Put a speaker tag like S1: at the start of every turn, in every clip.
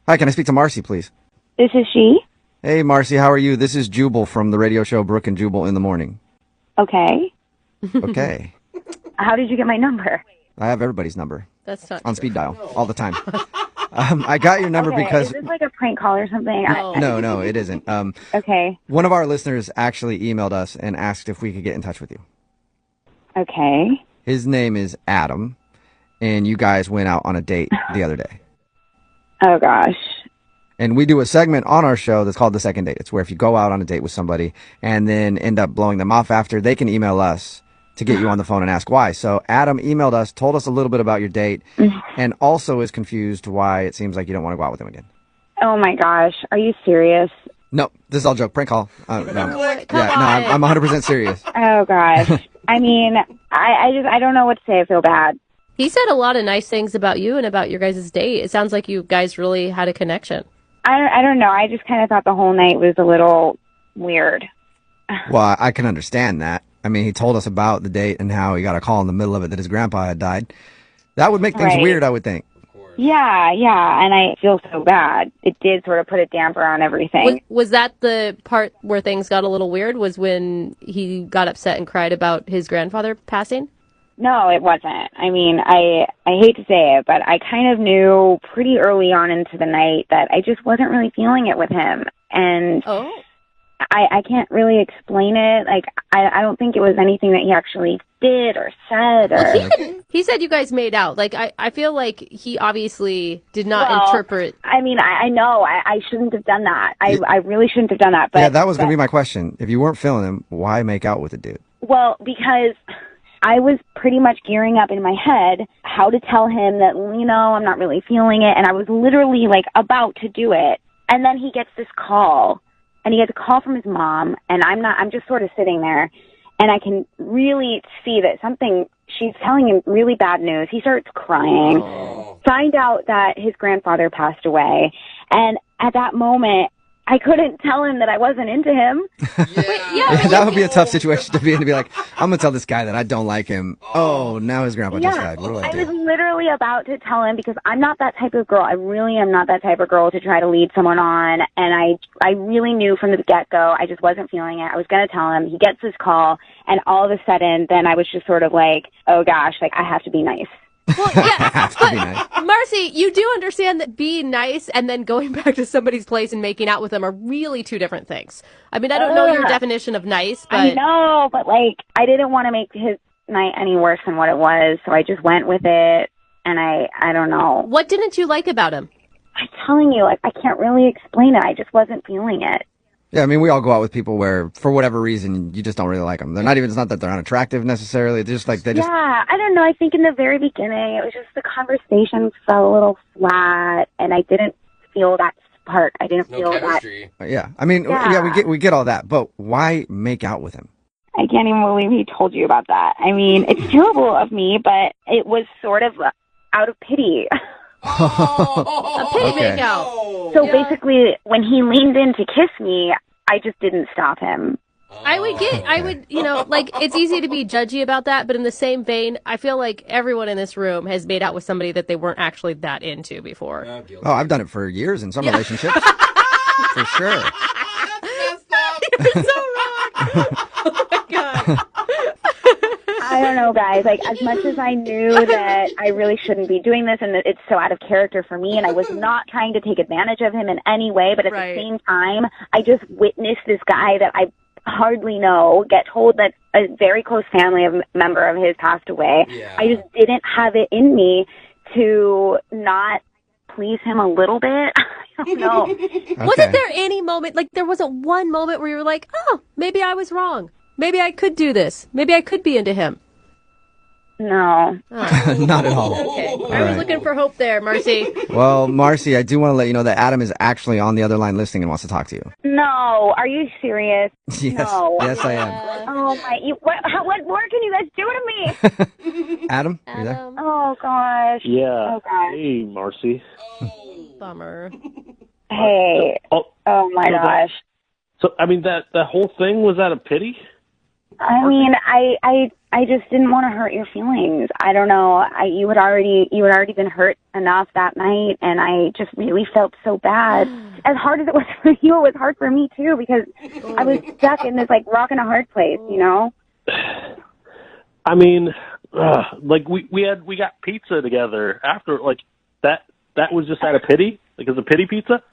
S1: Hi, can I speak to Marcy, please?
S2: This is she.
S1: Hey, Marcy, how are you? This is Jubal from the radio show Brooke and Jubal in the Morning.
S2: Okay.
S1: Okay.
S2: How did you get my number?
S1: I have everybody's number.
S3: That's not
S1: on
S3: true.
S1: speed dial all the time. I got your number because...
S2: Is this like a prank call or something?
S1: No, it isn't.
S2: Okay.
S1: One of our listeners actually emailed us and asked if we could get in touch with you.
S2: Okay.
S1: His name is Adam, and you guys went out on a date the other day.
S2: Oh, gosh.
S1: And we do a segment on our show that's called The Second Date. It's where if you go out on a date with somebody and then end up blowing them off after, they can email us to get you on the phone and ask why. So Adam emailed us, told us a little bit about your date, and also is confused why it seems like you don't want to go out with him again.
S2: Oh, my gosh. Are you serious?
S1: No, this is all joke. Prank call. No. I'm 100% serious.
S2: Oh, gosh. I mean, I don't know what to say. I feel bad.
S3: He said a lot of nice things about you and about your guys' date. It sounds like you guys really had a connection.
S2: I don't know. I just kind of thought the whole night was a little weird.
S1: Well, I can understand that. I mean, he told us about the date and how he got a call in the middle of it that his grandpa had died. That would make things weird, I would think.
S2: Yeah, and I feel so bad. It did sort of put a damper on everything.
S3: Was that the part where things got a little weird, was when he got upset and cried about his grandfather passing?
S2: No, it wasn't. I mean, I hate to say it, but I kind of knew pretty early on into the night that I just wasn't really feeling it with him. And I can't really explain it. Like, I don't think it was anything that he actually did or said. Or
S3: he said you guys made out. Like, I feel like he obviously did not interpret.
S2: I mean, I know I shouldn't have done that. I really shouldn't have done that. But
S1: yeah, that was going to be my question. If you weren't feeling him, why make out with a dude?
S2: Well, because I was pretty much gearing up in my head how to tell him that, I'm not really feeling it. And I was literally like about to do it. And then he gets this call. And he gets a call from his mom, and I'm just sort of sitting there, and I can really see that she's telling him really bad news. He starts crying, find out that his grandfather passed away, and at that moment, I couldn't tell him that I wasn't into him.
S1: That would be a tough situation to be in, to be like, I'm going to tell this guy that I don't like him. Oh, now his grandpa just died. What do I do?
S2: I was literally about to tell him because I'm not that type of girl. I really am not that type of girl to try to lead someone on. And I really knew from the get-go I just wasn't feeling it. I was going to tell him. He gets this call, and all of a sudden, then I was just sort of like, oh, gosh, like I have to be nice.
S3: Well, yeah, but Marcy, you do understand that being nice and then going back to somebody's place and making out with them are really two different things. I mean, I don't know your definition of nice, but...
S2: I know, but, I didn't want to make his night any worse than what it was, so I just went with it, and I don't know.
S3: What didn't you like about him?
S2: I'm telling you, I can't really explain it. I just wasn't feeling it.
S1: Yeah, I mean, we all go out with people where, for whatever reason, you just don't really like them. It's not that they're unattractive necessarily. They're just
S2: Yeah, I don't know. I think in the very beginning, it was just the conversation felt a little flat, and I didn't feel that spark. I didn't feel chemistry.
S1: Yeah, I mean, we get all that, but why make out with him?
S2: I can't even believe he told you about that. I mean, it's terrible of me, but it was sort of out of pity.
S3: A pity make out.
S2: So basically, when he leaned in to kiss me, I just didn't stop him.
S3: It's easy to be judgy about that, but in the same vein, I feel like everyone in this room has made out with somebody that they weren't actually that into before.
S1: Oh, I've done it for years in some relationships. For sure.
S3: You're so wrong. Oh my God.
S2: I don't know, guys. As much as I knew that I really shouldn't be doing this and that it's so out of character for me, and I was not trying to take advantage of him in any way, but at the same time, I just witnessed this guy that I hardly know get told that a very close family member of his passed away. Yeah. I just didn't have it in me to not please him a little bit. I don't know.
S3: Okay. Wasn't there any moment, there wasn't one moment where you were like, oh, maybe I was wrong. Maybe I could do this. Maybe I could be into him.
S2: No.
S3: Oh.
S1: Not at all.
S3: Okay. I was looking for hope there, Marcy.
S1: Well, Marcy, I do want to let you know that Adam is actually on the other line listening and wants to talk to you.
S2: No. Are you serious?
S1: Yes.
S2: No.
S1: Yes, I am.
S2: Oh, my. What more can you guys do to me?
S1: Adam, are you there?
S2: Oh, gosh.
S4: Yeah.
S2: Oh, gosh.
S4: Hey, Marcy.
S3: Bummer.
S2: Hey. Oh, my gosh.
S4: So, I mean, that whole thing, was that a pity?
S2: I mean, I I just didn't want to hurt your feelings. I don't know. You had already been hurt enough that night, and I just really felt so bad. As hard as it was for you, it was hard for me too, because I was stuck in this like rock and a hard place, you know.
S4: I mean, like we got pizza together after, like that was just out of pity, like it's a pity pizza.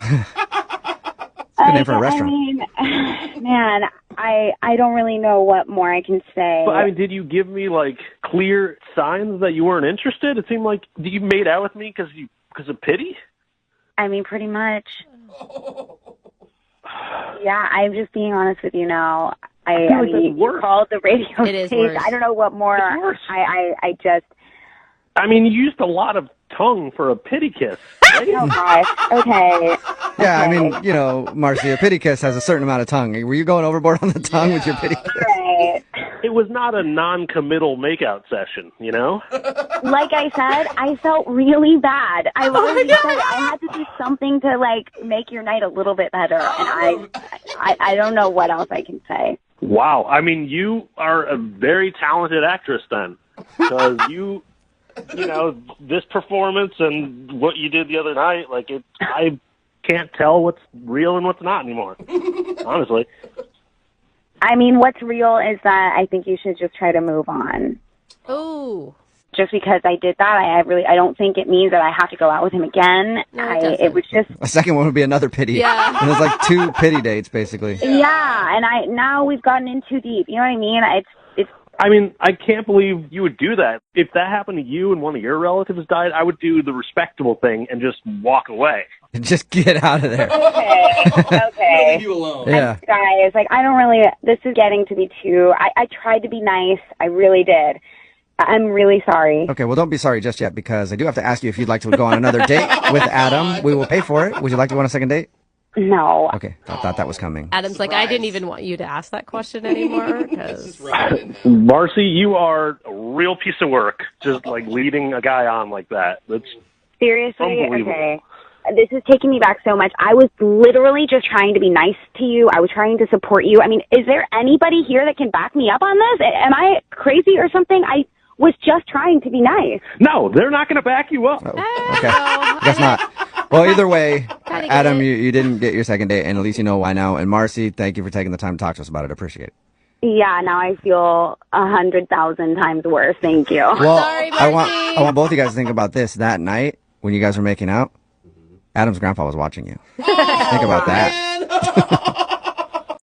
S1: Good name for a restaurant.
S2: I mean, man, I don't really know what more I can say.
S4: But I mean, did you give me like clear signs that you weren't interested? It seemed like you made out with me because of pity.
S2: I mean, pretty much. Yeah, I'm just being honest with you now. I mean, you called the radio station. I don't know what more. I just.
S4: I mean, you used a lot of tongue for a pity kiss. Right?
S2: Oh gosh. Okay.
S1: Yeah, I mean, you know, Marcy, a pity kiss has a certain amount of tongue. Were you going overboard on the tongue with your pity kiss?
S2: Right.
S4: It was not a non-committal makeout session, you know?
S2: Like I said, I felt really bad. I literally said I had to do something to like make your night a little bit better, and I don't know what else I can say.
S4: Wow. I mean, you are a very talented actress then, because you know, this performance and what you did the other night, like I can't tell what's real and what's not anymore, honestly.
S2: I mean, what's real is that I think you should just try to move on.
S3: Oh.
S2: Just because I did that, I don't think it means that I have to go out with him again.
S3: No,
S2: it was just
S1: a second one would be another pity.
S3: Yeah.
S1: And it's like 2 pity dates, basically.
S2: Yeah, and now we've gotten in too deep. You know what I mean? It's.
S4: I mean, I can't believe you would do that. If that happened to you and one of your relatives died, I would do the respectable thing and just walk away.
S1: Just get out of there.
S2: Okay.
S5: Leave you alone.
S1: Yeah.
S2: Guys, like, I don't really, this is getting to be too, I tried to be nice. I really did. I'm really sorry.
S1: Okay, well, don't be sorry just yet, because I do have to ask you if you'd like to go on another date with Adam. We will pay for it. Would you like to go on a second date?
S2: No.
S1: Okay, I thought that was coming.
S3: Adam's like, I didn't even want you to ask that question anymore.
S4: Marcy, you are a real piece of work, just like leading a guy on like that. That's
S2: seriously?
S4: unbelievable.
S2: Okay. This is taking me back so much. I was literally just trying to be nice to you. I was trying to support you. I mean, is there anybody here that can back me up on this? Am I crazy or something? I was just trying to be nice.
S4: No, they're not going to back you up.
S1: Oh, okay. Guess not. Well, either way, Adam, you didn't get your second date, and at least you know why now. And Marcy, thank you for taking the time to talk to us about it. Appreciate it.
S2: Yeah, now I feel 100,000 times worse. Thank you.
S1: Well,
S3: Sorry,
S1: I
S3: Marcy.
S1: want both of you guys to think about this. That night when you guys were making out, Adam's grandpa was watching you. Think about that.